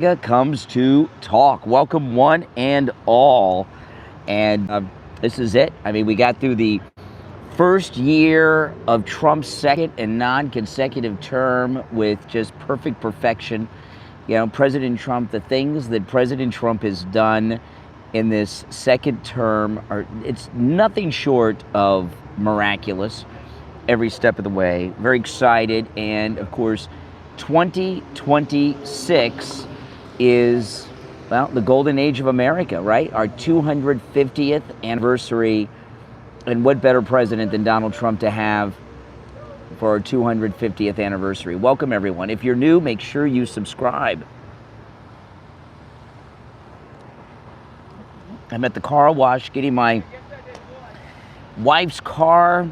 comes to talk. Welcome one and all. And this is it. I mean, we got through the first year of Trump's second and non-consecutive term with just perfect perfection. You know, President Trump, the things that President Trump has done in this second term it's nothing short of miraculous every step of the way. Very excited. And of course, 2026 is, well, the golden age of America, right? Our 250th anniversary. And what better president than Donald Trump to have for our 250th anniversary? Welcome, everyone. If you're new, make sure you subscribe. I'm at the car wash getting my wife's car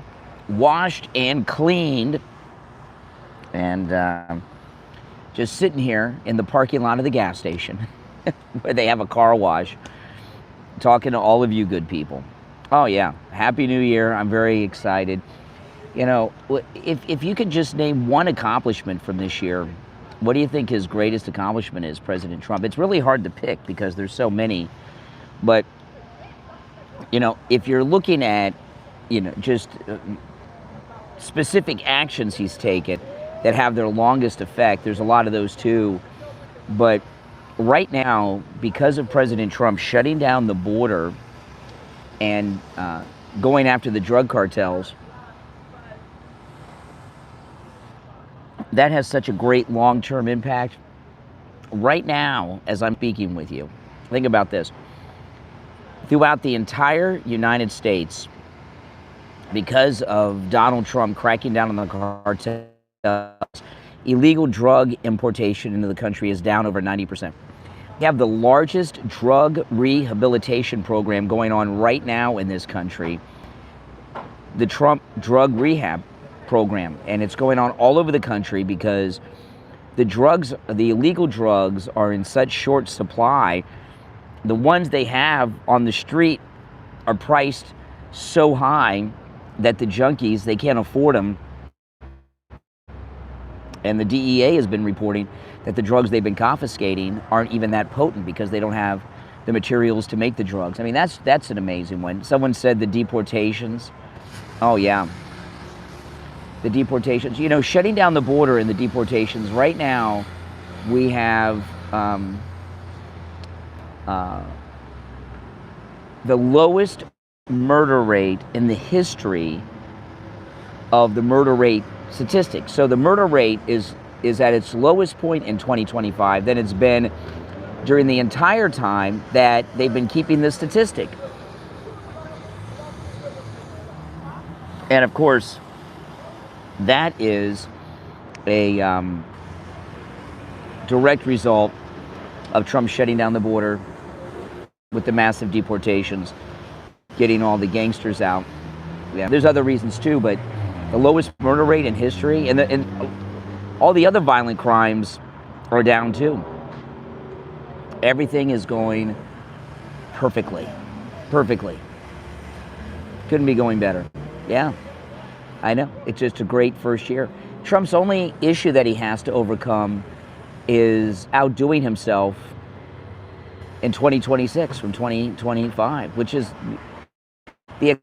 washed and cleaned. And just sitting here in the parking lot of the gas station where they have a car wash, talking to all of you good people. Oh yeah, Happy New Year. I'm very excited. You know, if you could just name one accomplishment from this year, what do you think his greatest accomplishment is, President Trump? It's really hard to pick because there's so many. But, you know, if you're looking at, you know, just specific actions he's taken that have their longest effect, there's a lot of those too. But right now, because of President Trump shutting down the border and going after the drug cartels, that has such a great long-term impact. Right now, as I'm speaking with you, think about this. Throughout the entire United States, because of Donald Trump cracking down on the cartels, illegal drug importation into the country is down over 90%. We have the largest drug rehabilitation program going on right now in this country, the Trump drug rehab program. And it's going on all over the country because the illegal drugs are in such short supply. The ones they have on the street are priced so high that the junkies, they can't afford them. And the DEA has been reporting that the drugs they've been confiscating aren't even that potent because they don't have the materials to make the drugs. I mean, that's an amazing one. Someone said the deportations. Oh yeah, the deportations. You know, shutting down the border and the deportations. Right now, we have the lowest murder rate in the history of the murder rate statistics. So the murder rate is at its lowest point in 2025 than it's been during the entire time that they've been keeping this statistic. And of course, that is a direct result of Trump shutting down the border with the massive deportations, getting all the gangsters out. Yeah, there's other reasons too, but the lowest murder rate in history, and all the other violent crimes are down too. Everything is going perfectly. Couldn't be going better. Yeah, I know. It's just a great first year. Trump's only issue that he has to overcome is outdoing himself in 2026 from 2025, which is the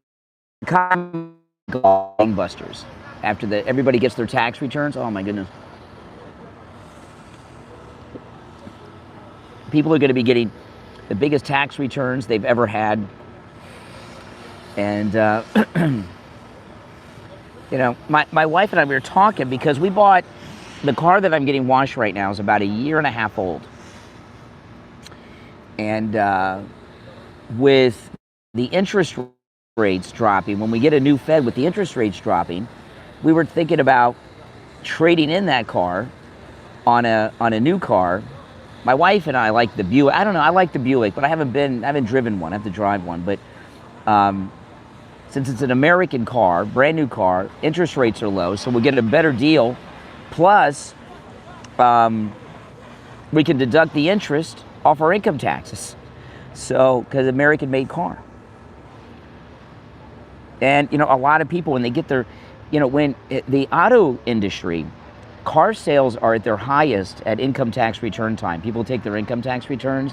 economy gangbusters. After everybody gets their tax returns, oh my goodness. People are going to be getting the biggest tax returns they've ever had. And, you know, my wife and I, we were talking because we bought the car that I'm getting washed right now is about a year and a half old. And with the interest rates dropping, when we get a new Fed with the interest rates dropping, we were thinking about trading in that car on a new car. My wife and I like the Buick. I don't know, I like the Buick, but I haven't driven one. I have to drive one. But since it's an American car, brand new car, interest rates are low, so we'll get a better deal. Plus, we can deduct the interest off our income taxes. So, because American-made car. And, you know, a lot of people, when they get their, you know, when the auto industry car sales are at their highest at income tax return time. People take their income tax returns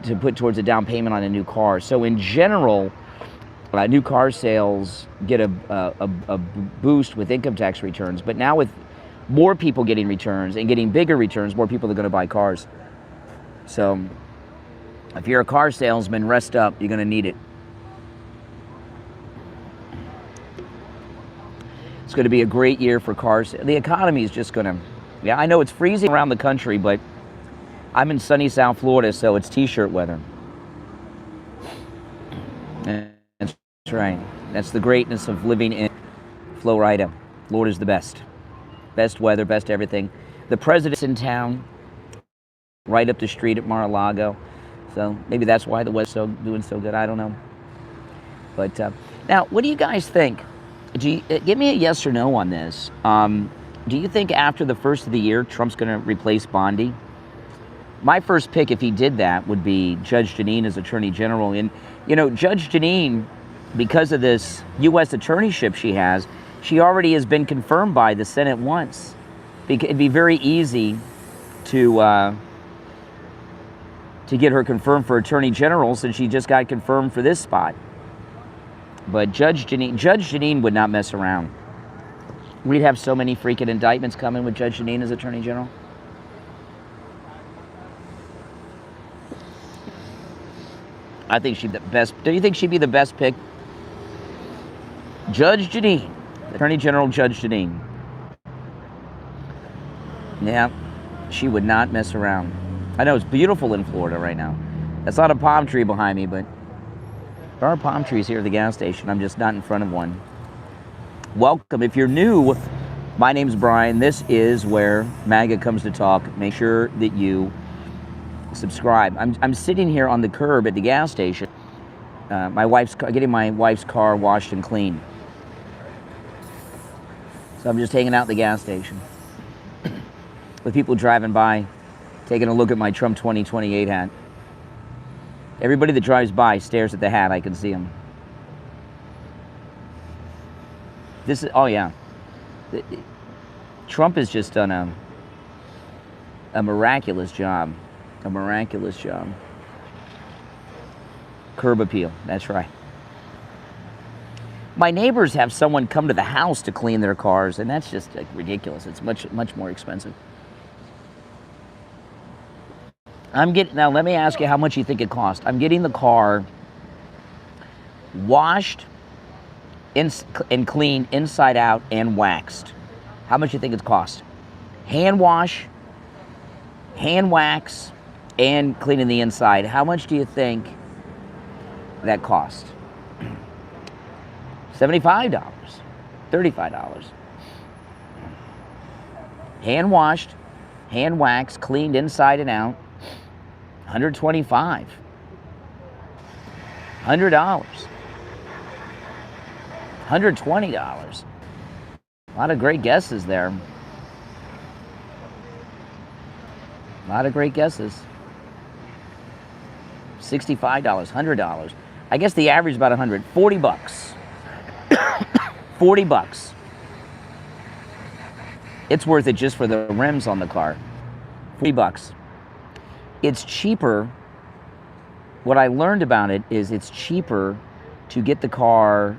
to put towards a down payment on a new car. So in general, new car sales get a boost with income tax returns. But now with more people getting returns and getting bigger returns, more people are going to buy cars. So if you're a car salesman, rest up. You're going to need it. It's going to be a great year for cars. The economy is just going to, yeah, I know it's freezing around the country, but I'm in sunny South Florida, so it's t-shirt weather. That's right. That's the greatness of living in Florida. Florida's the best. Best weather, best everything. The president's in town, right up the street at Mar-a-Lago. So maybe that's why the weather's doing so good. I don't know. But now, what do you guys think? Give me a yes or no on this. Do you think after the first of the year, Trump's going to replace Bondi? My first pick, if he did that, would be Judge Jeanine as Attorney General. And, you know, Judge Jeanine, because of this U.S. attorneyship she already has been confirmed by the Senate once. It'd be very easy to get her confirmed for Attorney General since she just got confirmed for this spot. But Judge Jeanine would not mess around. We'd have so many freaking indictments coming with Judge Jeanine as Attorney General. I think she'd be the best. Do you think she'd be the best pick? Judge Jeanine, Attorney General Judge Jeanine. Yeah, she would not mess around. I know it's beautiful in Florida right now. That's not a palm tree behind me, but there are palm trees here at the gas station. I'm just not in front of one. Welcome. If you're new, my name's Brian. This is where MAGA comes to talk. Make sure that you subscribe. I'm sitting here on the curb at the gas station. Getting my wife's car washed and cleaned. So I'm just hanging out at the gas station with people driving by, taking a look at my Trump 2028 hat. Everybody that drives by stares at the hat. I can see them. This is, oh yeah. Trump has just done a miraculous job. A miraculous job. Curb appeal, that's right. My neighbors have someone come to the house to clean their cars, and that's just like ridiculous. It's much more expensive. Now let me ask you how much you think it cost. I'm getting the car washed and cleaned inside out and waxed. How much do you think it's cost? Hand wash, hand wax, and cleaning the inside. How much do you think that cost? $75, $35. Hand washed, hand waxed, cleaned inside and out. $125. $100. $120. A lot of great guesses there. A lot of great guesses. $65, $100. I guess the average is about $100. $40. $40. It's worth it just for the rims on the car. $40. It's cheaper. What I learned about it is it's cheaper to get the car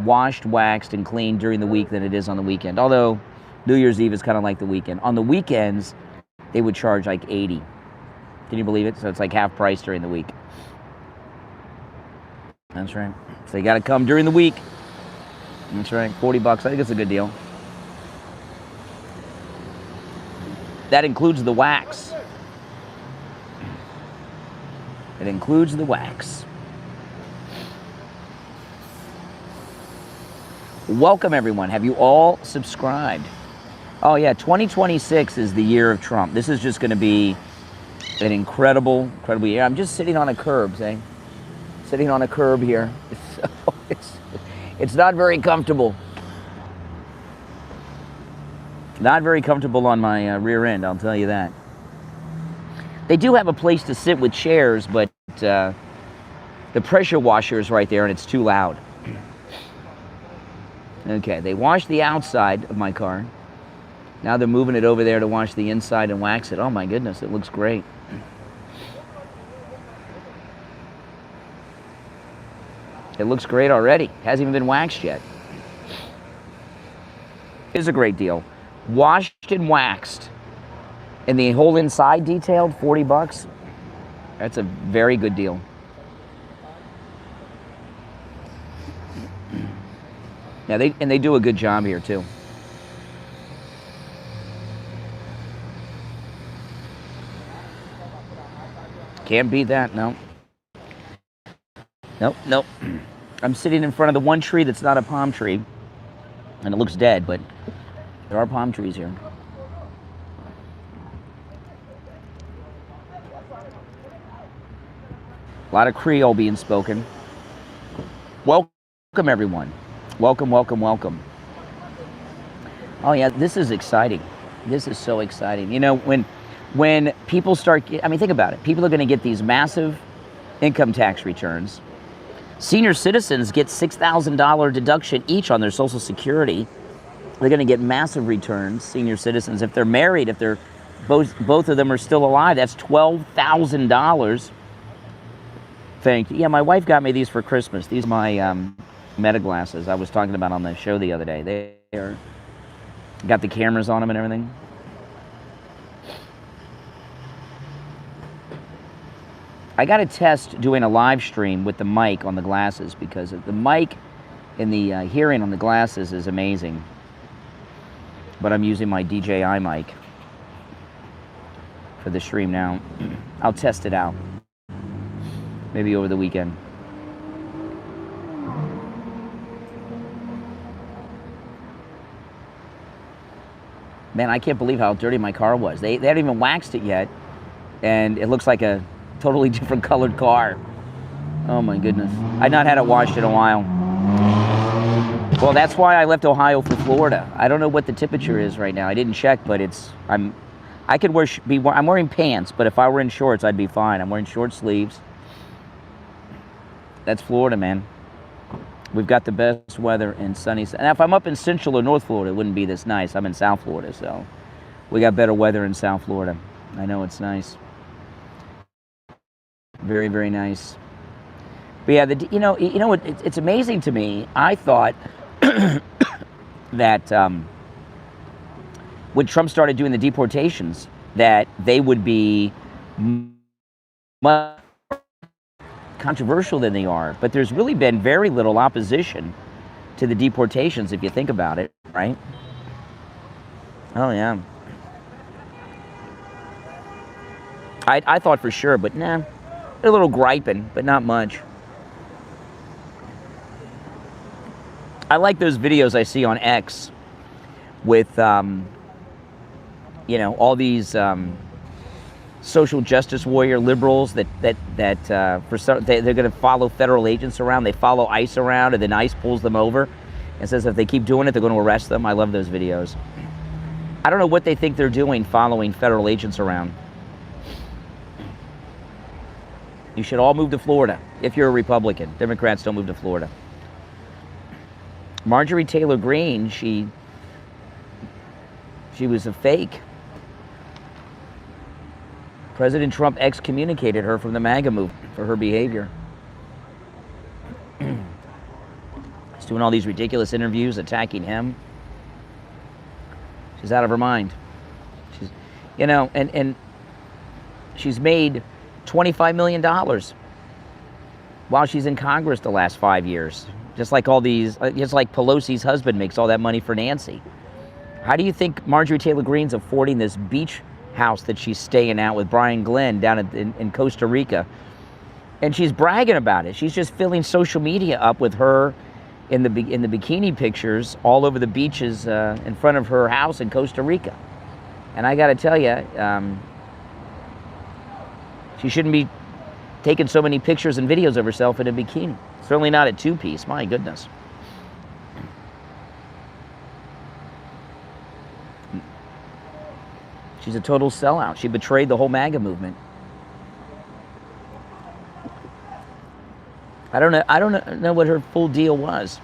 washed, waxed, and cleaned during the week than it is on the weekend. Although New Year's Eve is kind of like the weekend. On the weekends, they would charge like $80. Can you believe it? So it's like half price during the week. That's right. So you got to come during the week. That's right. $40. I think it's a good deal. That includes the wax. It includes the wax. Welcome, everyone. Have you all subscribed? Oh, yeah. 2026 is the year of Trump. This is just going to be an incredible year. I'm just sitting on a curb, say. Sitting on a curb here. It's not very comfortable. Not very comfortable on my rear end, I'll tell you that. They do have a place to sit with chairs, but the pressure washer is right there and it's too loud. Okay, they washed the outside of my car. Now they're moving it over there to wash the inside and wax it. Oh my goodness, it looks great. It looks great already. Hasn't even been waxed yet. It is a great deal. Washed and waxed. And the whole inside detailed, $40. That's a very good deal. Yeah, they do a good job here too. Can't beat that, no. Nope. I'm sitting in front of the one tree that's not a palm tree, and it looks dead, but there are palm trees here. A lot of Creole being spoken. Welcome, everyone. Welcome. Oh yeah, this is exciting. This is so exciting. You know, when people start, I mean, think about it. People are going to get these massive income tax returns. Senior citizens get $6,000 deduction each on their Social Security. They're going to get massive returns, senior citizens. If they're married, if they're both of them are still alive, that's $12,000. Thank you. Yeah, my wife got me these for Christmas. These are my Meta glasses I was talking about on the show the other day. They are got the cameras on them and everything. I got to test doing a live stream with the mic on the glasses, because the mic and the hearing on the glasses is amazing. But I'm using my DJI mic for the stream now. I'll test it out. Maybe over the weekend. Man, I can't believe how dirty my car was. They hadn't even waxed it yet, and it looks like a totally different colored car. Oh my goodness. I've not had it washed in a while. Well, that's why I left Ohio for Florida. I don't know what the temperature is right now. I didn't check, but I'm wearing pants, but if I were in shorts, I'd be fine. I'm wearing short sleeves. That's Florida, man. We've got the best weather in sunny. And if I'm up in Central or North Florida, it wouldn't be this nice. I'm in South Florida, so we got better weather in South Florida. I know it's nice. Very, very nice. But yeah, you know what? It's amazing to me. I thought that when Trump started doing the deportations, that they would be much controversial than they are. But there's really been very little opposition to the deportations, if you think about it, right? Oh yeah. I thought for sure, but nah. A little griping, but not much. I like those videos I see on X with, you know, all these social justice warrior liberals that they're going to follow federal agents around. They follow ICE around, and then ICE pulls them over and says if they keep doing it, they're going to arrest them. I love those videos. I don't know what they think they're doing following federal agents around. You should all move to Florida if you're a Republican. Democrats don't move to Florida. Marjorie Taylor Greene, she was a fake. President Trump excommunicated her from the MAGA movement for her behavior. She's doing all these ridiculous interviews, attacking him. She's out of her mind. She's, you know, and she's made $25 million while she's in Congress the last 5 years. Just like all these, just like Pelosi's husband makes all that money for Nancy. How do you think Marjorie Taylor Greene's affording this beach house that she's staying at with Brian Glenn down in Costa Rica? And she's bragging about it. She's just filling social media up with her in the bikini pictures all over the beaches in front of her house in Costa Rica. And I got to tell you, she shouldn't be taking so many pictures and videos of herself in a bikini. Certainly not a two-piece, my goodness. She's a total sellout. She betrayed the whole MAGA movement. I don't know what her full deal was.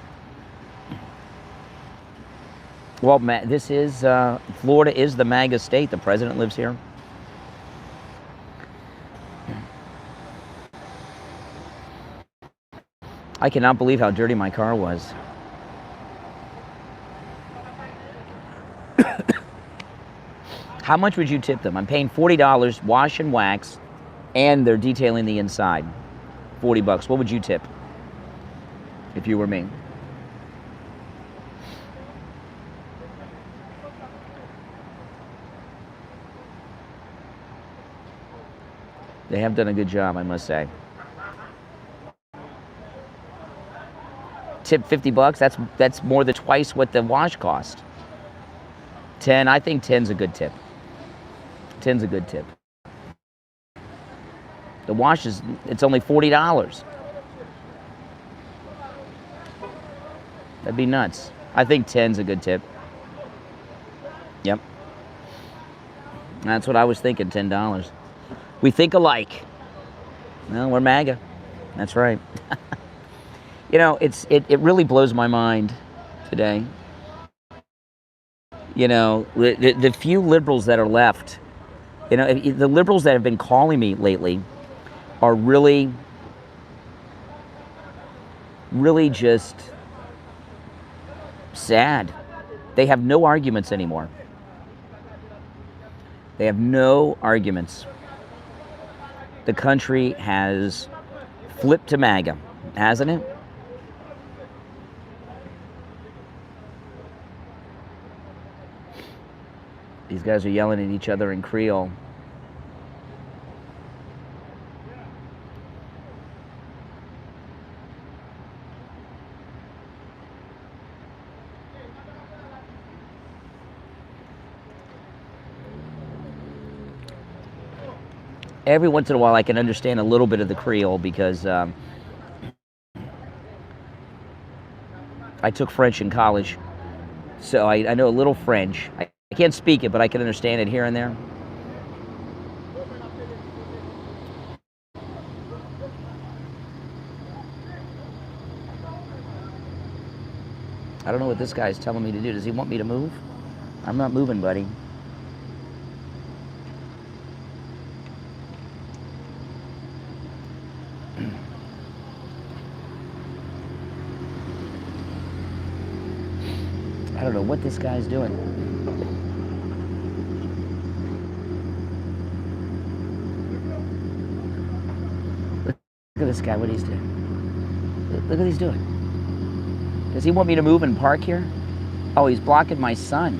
Well, this is, Florida is the MAGA state. The president lives here. I cannot believe how dirty my car was. How much would you tip them? I'm paying $40, wash and wax, and they're detailing the inside. $40. What would you tip if you were me? They have done a good job, I must say. Tip $50, that's more than twice what the wash cost. 10, I think 10's a good tip. 10's a good tip. The wash it's only $40. That'd be nuts. I think 10's a good tip. Yep. That's what I was thinking, $10. We think alike. Well, we're MAGA. That's right. You know, it really blows my mind today. You know, the few liberals that are left, you know, the liberals that have been calling me lately are really just sad. They have no arguments anymore. They have no arguments. The country has flipped to MAGA, hasn't it? These guys are yelling at each other in Creole. Every once in a while I can understand a little bit of the Creole because I took French in college, so I know a little French. I can't speak it, but I can understand it here and there. I don't know what this guy's telling me to do. Does he want me to move? I'm not moving, buddy. I don't know what this guy's doing. Look at this guy, what he's doing. Look what he's doing. Does he want me to move and park here? Oh, he's blocking my sun.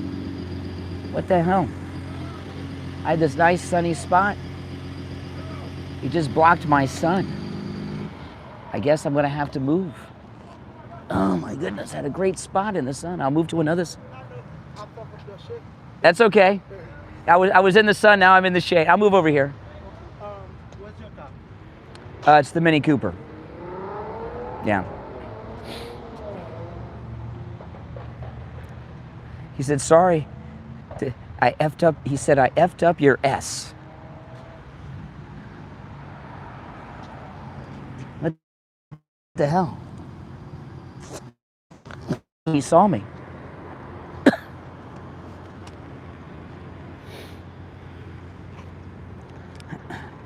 What the hell? I had this nice sunny spot. He just blocked my sun. I guess I'm gonna have to move. Oh my goodness, I had a great spot in the sun. I'll move to another. That's okay. I was in the sun, now I'm in the shade. I'll move over here. What's your car? It's the Mini Cooper. Yeah. He said, sorry, I effed up. He said, I effed up your S. What the hell? He saw me.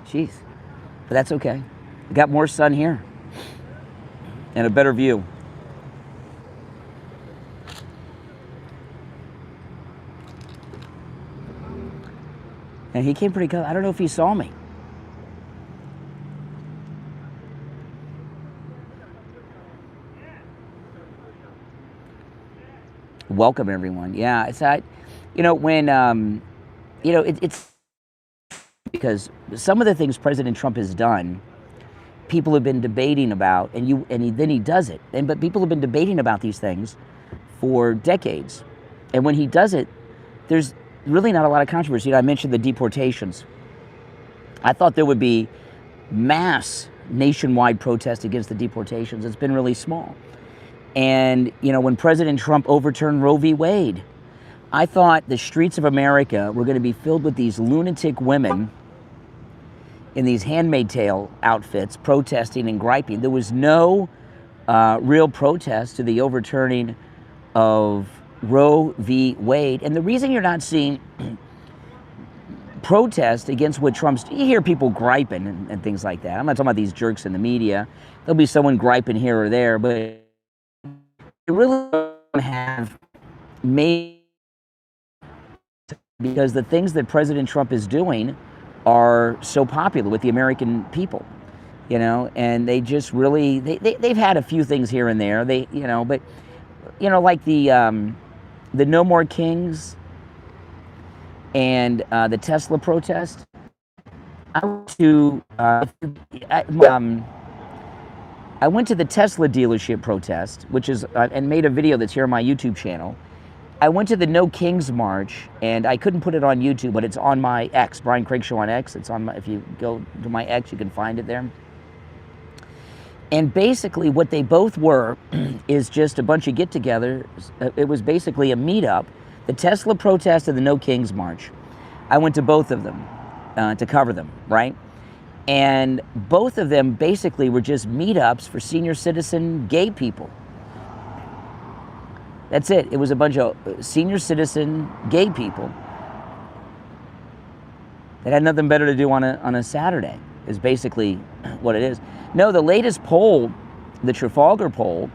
Jeez, but that's okay. We got more sun here and a better view. And he came pretty close. I don't know if he saw me. Welcome, everyone. Yeah, it's that, you know, when, you know, it's because some of the things President Trump has done, people have been debating about, then he does it. But people have been debating about these things for decades. And when he does it, there's really not a lot of controversy. You know, I mentioned the deportations. I thought there would be mass nationwide protest against the deportations. It's been really small. And, you know, when President Trump overturned Roe v. Wade, I thought the streets of America were going to be filled with these lunatic women in these Handmaid's Tale outfits protesting and griping. There was no real protest to the overturning of Roe v. Wade. And the reason you're not seeing protest against what Trump's, you hear people griping and things like that. I'm not talking about these jerks in the media. There'll be someone griping here or there, but you really don't have made, because the things that President Trump is doing are so popular with the American people, you know, and they just really, they've had a few things here and there, they, you know, but, you know, like the No More Kings and the Tesla protest. I went to the Tesla dealership protest, which is, and made a video that's here on my YouTube channel. I went to the No Kings March, and I couldn't put it on YouTube, but it's on my X, Brian Craig Show on X. It's on my, if you go to my X, you can find it there. And basically what they both were is just a bunch of get-togethers. It was basically a meetup, the Tesla protest and the No Kings March. I went to both of them to cover them, right? And both of them basically were just meetups for senior citizen gay people. That's it. It was a bunch of senior citizen gay people that had nothing better to do on a Saturday, is basically what it is. No, the latest poll, the Trafalgar poll,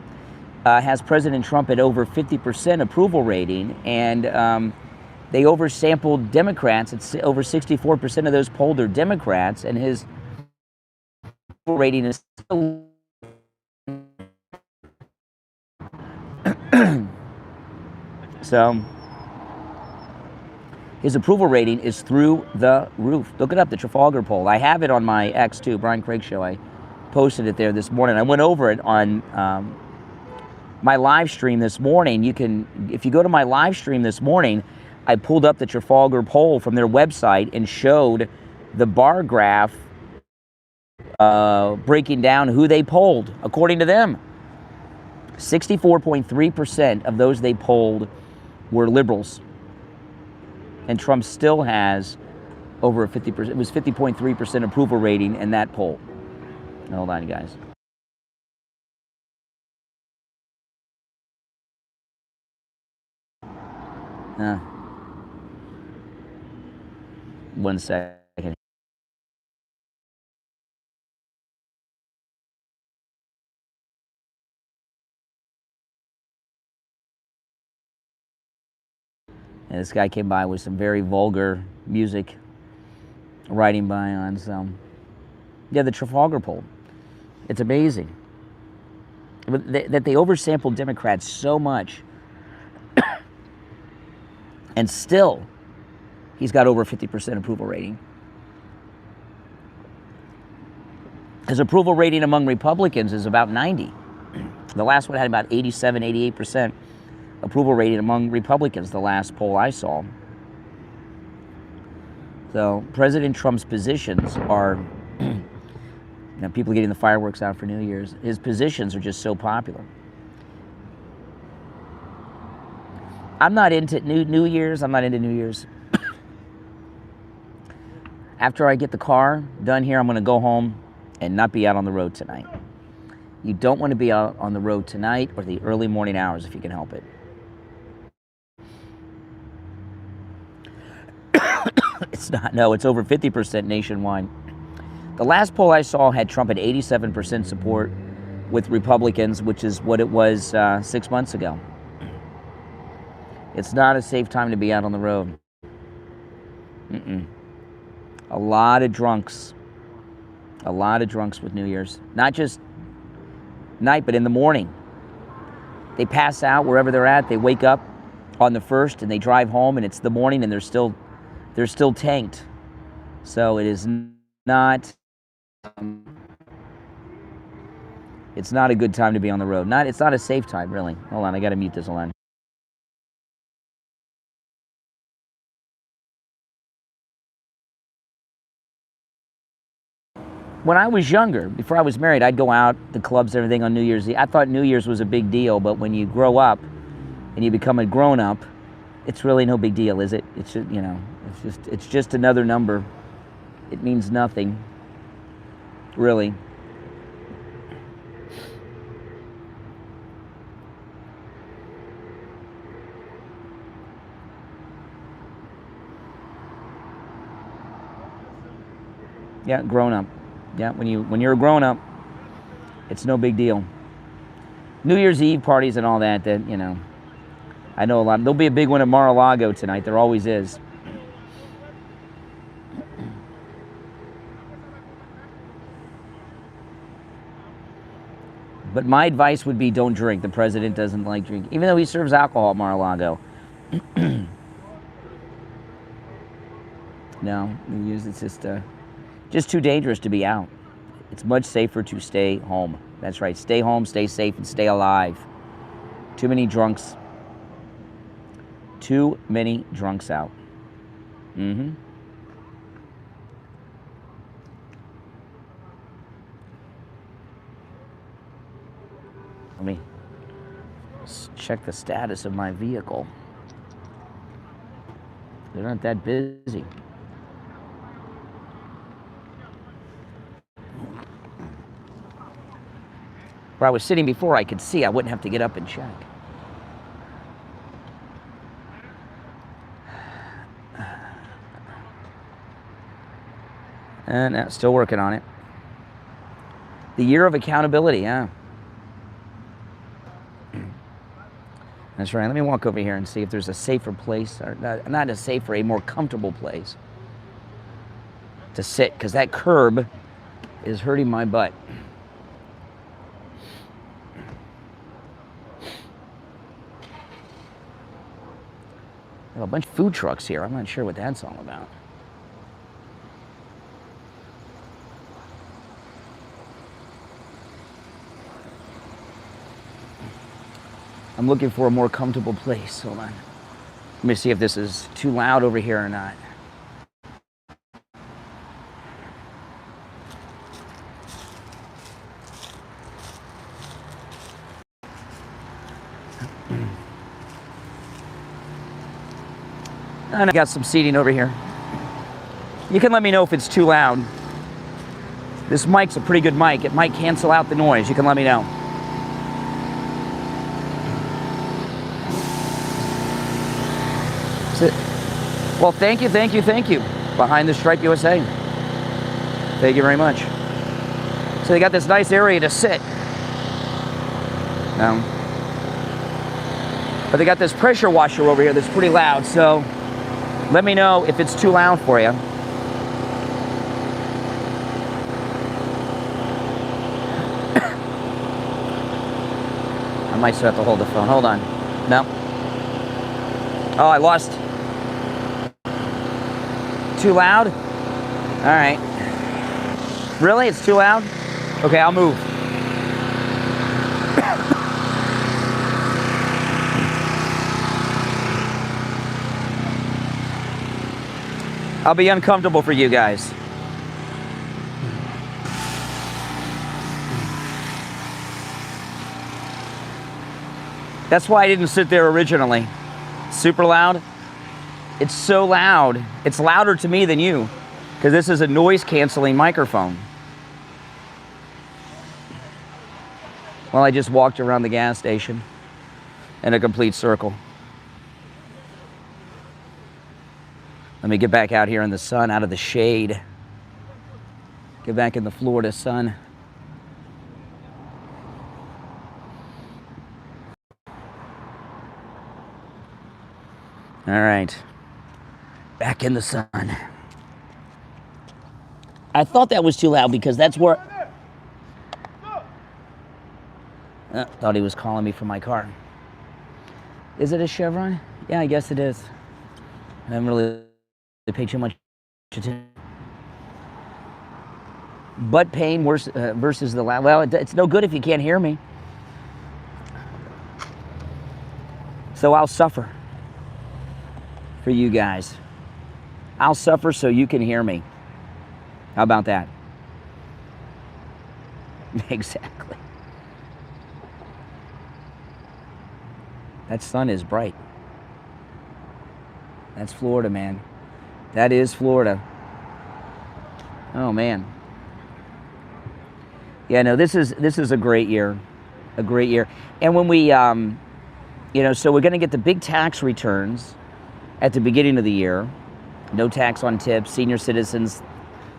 has President Trump at over 50% approval rating, and they oversampled Democrats. It's over 64% of those polled are Democrats, and his approval rating is still so his approval rating is through the roof. Look it up, the Trafalgar poll. I have it on my X too, Brian Craig Show. I posted it there this morning. I went over it on my live stream this morning. You can, if you go to my live stream this morning, I pulled up the Trafalgar poll from their website and showed the bar graph breaking down who they polled according to them. 64.3% of those they polled were liberals, and Trump still has over a 50%. It was 50.3% approval rating in that poll. Hold on, you guys. One second. And this guy came by with some very vulgar music riding by on some. Yeah, the Trafalgar poll. It's amazing that they oversampled Democrats so much, and still he's got over 50% approval rating. His approval rating among Republicans is about 90. The last one had about 87, 88% approval rating among Republicans, the last poll I saw. So President Trump's positions are, you know, people getting the fireworks out for New Year's, his positions are just so popular. I'm not into New Year's. I'm not into New Year's. After I get the car done here, I'm going to go home and not be out on the road tonight. You don't want to be out on the road tonight or the early morning hours if you can help it. It's not, no, it's over 50% nationwide. The last poll I saw had Trump at 87% support with Republicans, which is what it was 6 months ago. It's not a safe time to be out on the road. A lot of drunks. A lot of drunks with New Year's. Not just night, but in the morning. They pass out wherever they're at. They wake up on the 1st and they drive home, and it's the morning and they're still tanked. So it is not, it's not a good time to be on the road. It's not a safe time, really. Hold on, I gotta mute this. Hold on. When I was younger, before I was married, I'd go out to clubs and everything on New Year's Eve. I thought New Year's was a big deal, but when you grow up and you become a grown-up, it's really no big deal, is it? It's just, you know, it's just another number. It means nothing, really. Yeah, grown up. Yeah, when you're a grown up, it's no big deal. New Year's Eve parties and all that, you know, I know a lot. There'll be a big one at Mar-a-Lago tonight. There always is. But my advice would be don't drink. The president doesn't like drinking, even though he serves alcohol at Mar-a-Lago. No, it's just too dangerous to be out. It's much safer to stay home. That's right. Stay home, stay safe, and stay alive. Too many drunks. Too many drunks out. Mm-hmm. Let me check the status of my vehicle. They're not that busy. Where I was sitting before, I could see. I wouldn't have to get up and check. And still working on it. The year of accountability, yeah. That's right. Let me walk over here and see if there's a safer place, or not a safer, a more comfortable place to sit, because that curb is hurting my butt. A bunch of food trucks here. I'm not sure what that's all about. I'm looking for a more comfortable place. Hold on. Let me see if this is too loud over here or not. And I got some seating over here. You can let me know if it's too loud. This mic's a pretty good mic. It might cancel out the noise. You can let me know. Well, thank you. Behind the Stripe USA. Thank you very much. So they got this nice area to sit. But they got this pressure washer over here that's pretty loud, so let me know if it's too loud for you. I might still have to hold the phone. Hold on. No. Oh, I lost. Too loud? All right. Really? It's too loud? Okay, I'll move. I'll be uncomfortable for you guys. That's why I didn't sit there originally. Super loud. It's so loud. It's louder to me than you, because this is a noise canceling microphone. Well, I just walked around the gas station in a complete circle. Let me get back out here in the sun, out of the shade. Get back in the Florida sun. All right. Back in the sun. I thought that was too loud because that's where... thought he was calling me from my car. Is it a Chevron? Yeah, I guess it is. I haven't really paid too much attention. Butt pain versus the loud. Well, it's no good if you can't hear me. So I'll suffer for you guys. I'll suffer so you can hear me. How about that? Exactly. That sun is bright. That's Florida, man. That is Florida. Oh, man. Yeah, no, this is a great year. A great year. And when we, so we're going to get the big tax returns at the beginning of the year. No tax on tips, senior citizens,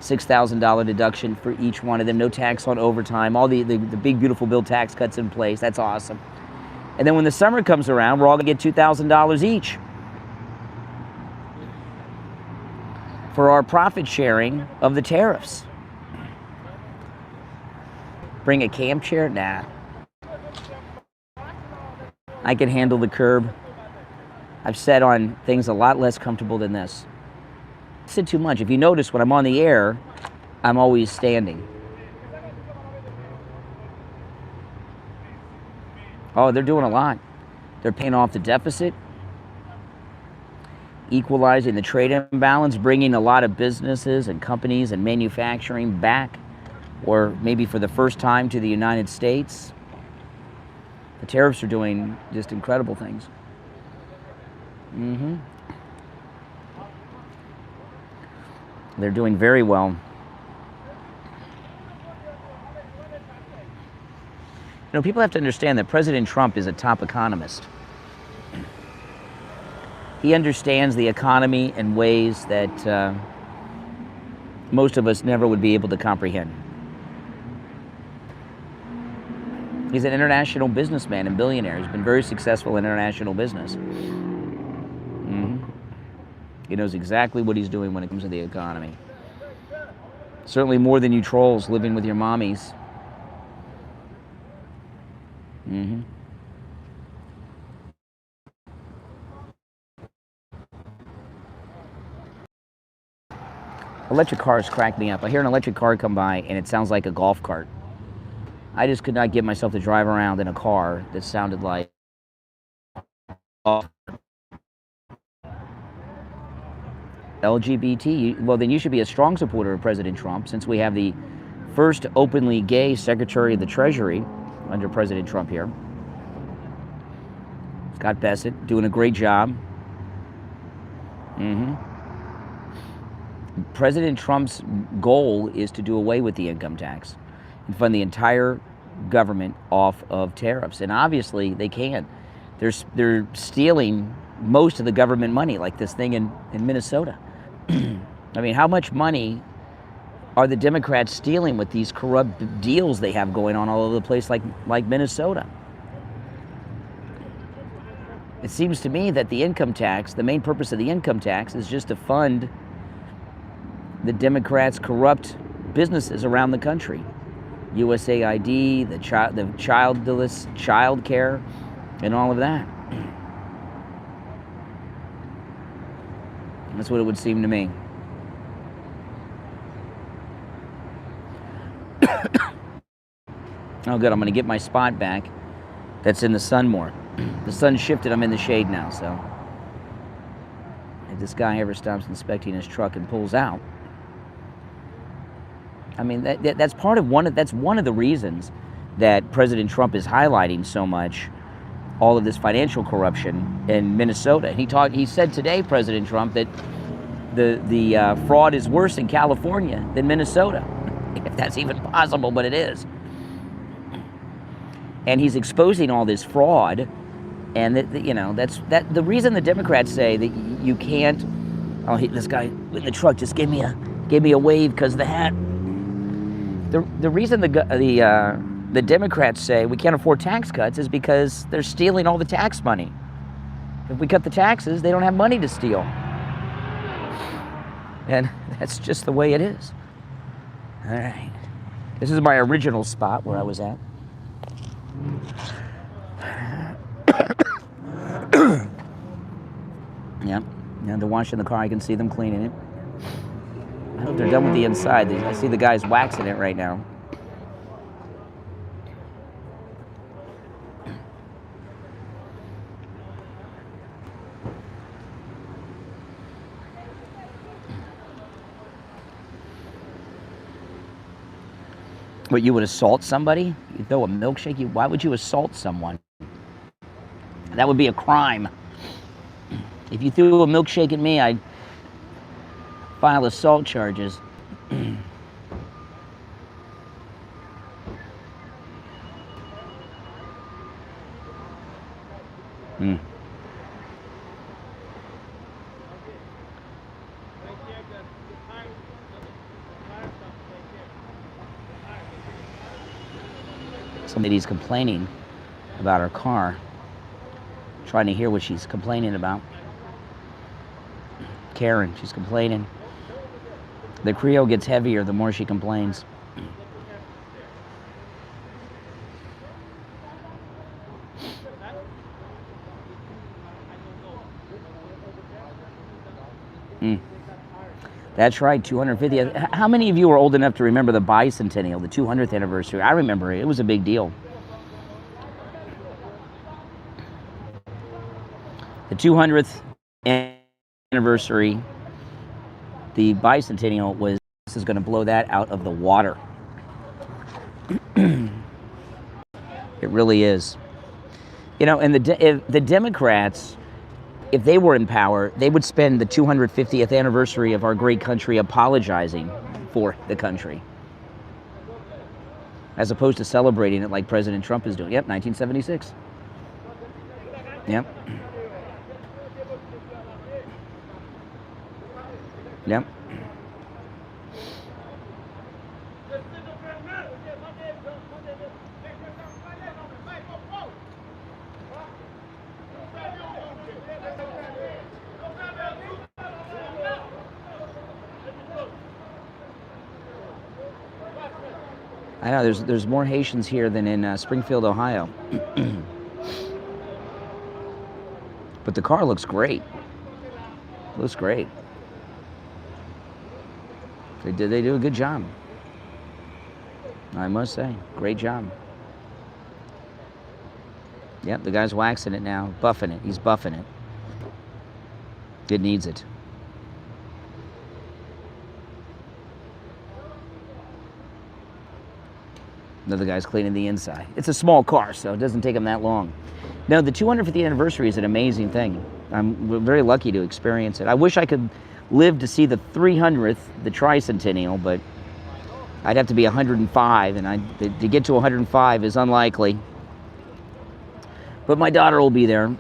$6,000 deduction for each one of them, no tax on overtime, all the big, beautiful bill tax cuts in place. That's awesome. And then when the summer comes around, we're all going to get $2,000 each for our profit sharing of the tariffs. Bring a camp chair? Nah. I can handle the curb. I've sat on things a lot less comfortable than this. I sit too much. If you notice, when I'm on the air, I'm always standing. Oh, they're doing a lot. They're paying off the deficit, equalizing the trade imbalance, bringing a lot of businesses and companies and manufacturing back, or maybe for the first time, to the United States. The tariffs are doing just incredible things. They're doing very well. You know, people have to understand that President Trump is a top economist. He understands the economy in ways that most of us never would be able to comprehend. He's an international businessman and billionaire. He's been very successful in international business. He knows exactly what he's doing when it comes to the economy. Certainly more than you trolls living with your mommies. Electric cars crack me up. I hear an electric car come by and it sounds like a golf cart. I just could not get myself to drive around in a car that sounded like LGBT. Well, then you should be a strong supporter of President Trump, since we have the first openly gay Secretary of the Treasury under President Trump here. Scott Bassett doing a great job. President Trump's goal is to do away with the income tax and fund the entire government off of tariffs. And obviously they can. They're stealing most of the government money, like this thing in Minnesota. I mean, how much money are the Democrats stealing with these corrupt deals they have going on all over the place, like Minnesota? It seems to me that the income tax, the main purpose of the income tax, is just to fund the Democrats' corrupt businesses around the country. USAID, the childless child care, and all of that. That's what it would seem to me. Oh, good. I'm going to get my spot back that's in the sun more. The sun shifted. I'm in the shade now, so if this guy ever stops inspecting his truck and pulls out, I mean, that's part of that's one of the reasons that President Trump is highlighting so much all of this financial corruption in Minnesota. He said today, President Trump, that the fraud is worse in California than Minnesota, if that's even possible, but it is. And he's exposing all this fraud, and that's the reason the Democrats say that you can't. Oh, this guy in the truck just gave me a wave because of the hat. The reason the Democrats say we can't afford tax cuts is because they're stealing all the tax money. If we cut the taxes, they don't have money to steal. And that's just the way it is. All right. This is my original spot where I was at. Yep. Now they're washing the car. I can see them cleaning it. I hope they're done with the inside. I see the guys waxing it right now. What, you would assault somebody? You throw a milkshake? Why would you assault someone? That would be a crime. If you threw a milkshake at me, I'd file assault charges. Some lady's complaining about her car. Trying to hear what she's complaining about. Karen, she's complaining. The Creole gets heavier the more she complains. That's right, 250th. How many of you are old enough to remember the bicentennial, the 200th anniversary? I remember it. It was a big deal. The 200th anniversary, the bicentennial was, this is going to blow that out of the water. It really is. You know, and if the Democrats, if they were in power, they would spend the 250th anniversary of our great country apologizing for the country, as opposed to celebrating it like President Trump is doing. Yep, 1976. Yep. Yep. I know there's more Haitians here than in Springfield, Ohio. But the car looks great. Looks great. They do a good job. I must say, great job. Yep, the guy's waxing it now, buffing it. He's buffing it. It needs it. Another guy's cleaning the inside. It's a small car, so it doesn't take him that long. No, the 250th anniversary is an amazing thing. I'm very lucky to experience it. I wish I could live to see the 300th, the tricentennial, but I'd have to be 105, and to get to 105 is unlikely. But my daughter will be there.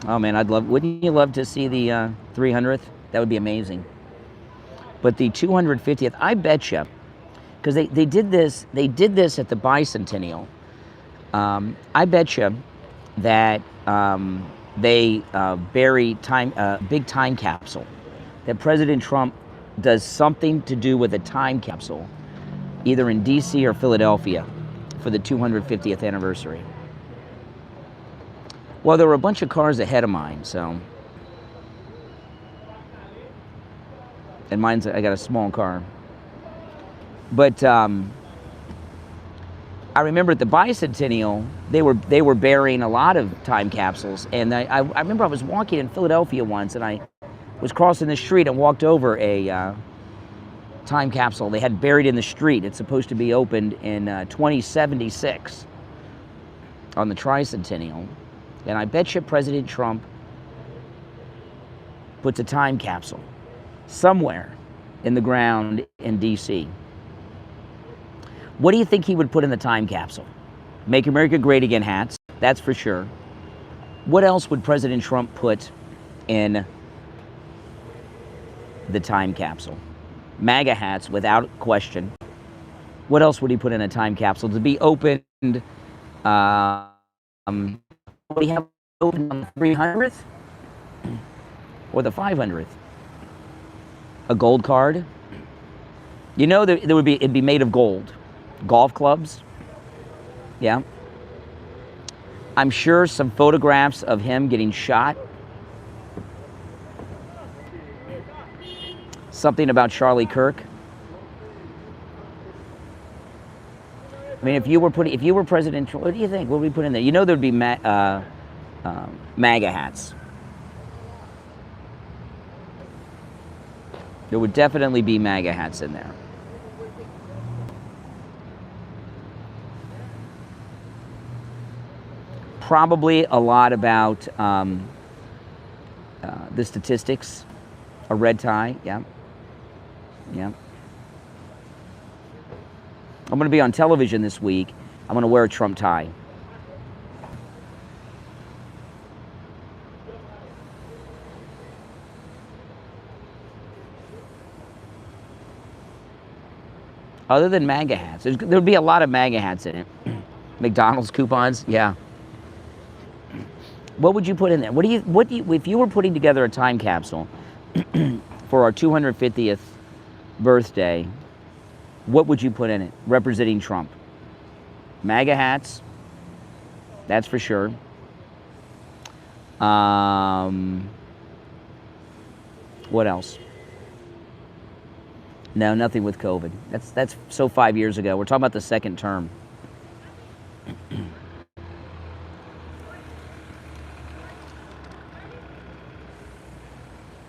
Oh man, wouldn't you love to see the 300th? That would be amazing. But the 250th, I bet you, because they did this at the bicentennial. I bet you that they bury big time capsule. That President Trump does something to do with a time capsule, either in D.C. or Philadelphia, for the 250th anniversary. Well, there were a bunch of cars ahead of mine, so. And I got a small car. But I remember at the bicentennial, they were burying a lot of time capsules. And I remember I was walking in Philadelphia once, and I was crossing the street and walked over a time capsule they had buried in the street. It's supposed to be opened in 2076 on the tricentennial. And I bet you President Trump puts a time capsule somewhere in the ground in D.C. What do you think he would put in the time capsule? Make America Great Again hats, that's for sure. What else would President Trump put in the time capsule? MAGA hats, without question. What else would he put in a time capsule to be opened? What do you have opened on the 300th or the 500th? A gold card? You know, it'd be made of gold. Golf clubs? Yeah. I'm sure some photographs of him getting shot. Something about Charlie Kirk. I mean, if you were president, what do you think? What would we put in there? You know, there'd be MAGA hats. There would definitely be MAGA hats in there. Probably a lot about the statistics. A red tie, yeah. Yeah. I'm going to be on television this week. I'm going to wear a Trump tie. Other than MAGA hats. There'd be a lot of MAGA hats in it. McDonald's coupons, yeah. What would you put in there? If you were putting together a time capsule for our 250th birthday, what would you put in it representing Trump? MAGA hats, that's for sure. What else? No, nothing with COVID. That's so 5 years ago. We're talking about the second term.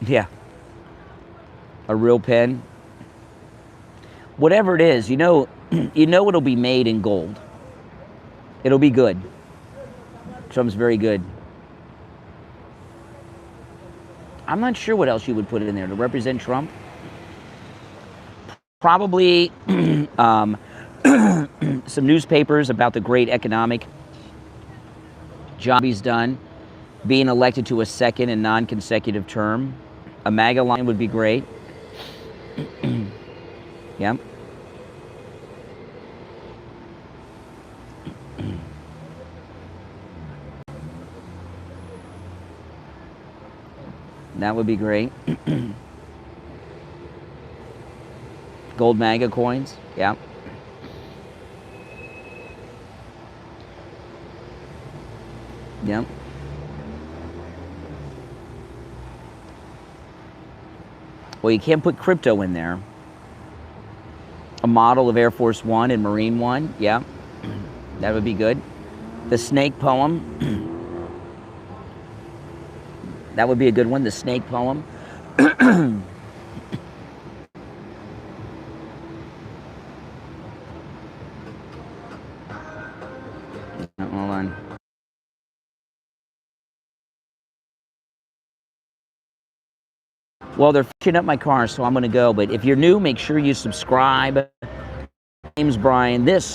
Yeah. A real pen. Whatever it is, you know it'll be made in gold. It'll be good. Trump's very good. I'm not sure what else you would put in there to represent Trump. Probably some newspapers about the great economic job he's done, being elected to a second and non-consecutive term. A MAGA line would be great. Yeah. That would be great. Gold MAGA coins, yeah. Yep. Well, you can't put crypto in there. A model of Air Force One and Marine One, yeah. That would be good. The snake poem. That would be a good one, the snake poem. Hold on. Well, they're fixing up my car, so I'm going to go. But if you're new, make sure you subscribe. My name's Brian. This